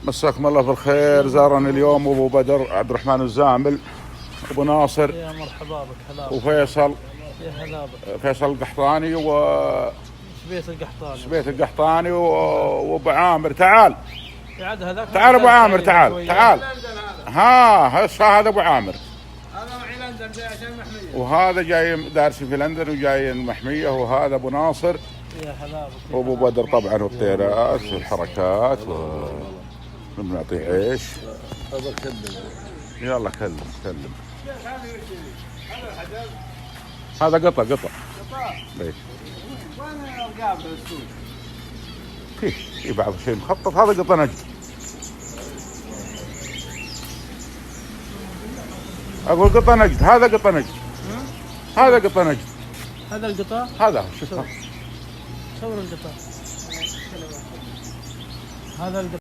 مساكم الله بالخير. زارني اليوم ابو بدر عبد الرحمن الزامل، ابو ناصر، يا مرحبا بك. هلا وفيصل، يا هلا بك. فيصل القحطاني شبيت القحطاني، شبيت القحطاني وابو عامر. تعال عاد هذاك تعال ابو عامر، تعال تعال. هذا ابو عامر، هذا معي لندن جاي عشان المحمية، وهذا جاي دارس في لندن وجاي المحمية، وهذا ابو ناصر يا هلا بك. وابو بدر طبعا، والطيرات والحركات ونعطيه عيش. يلا كلم. هذا قطع ليش؟ وين القابل السود؟ في بعض الشيء مخطط. هذا قطع نجد، اقول قطع نجد. هذا قطع نجد، هذا قطع نجد. هذا القطع، هذا شوف صور القطع. هذا القطع.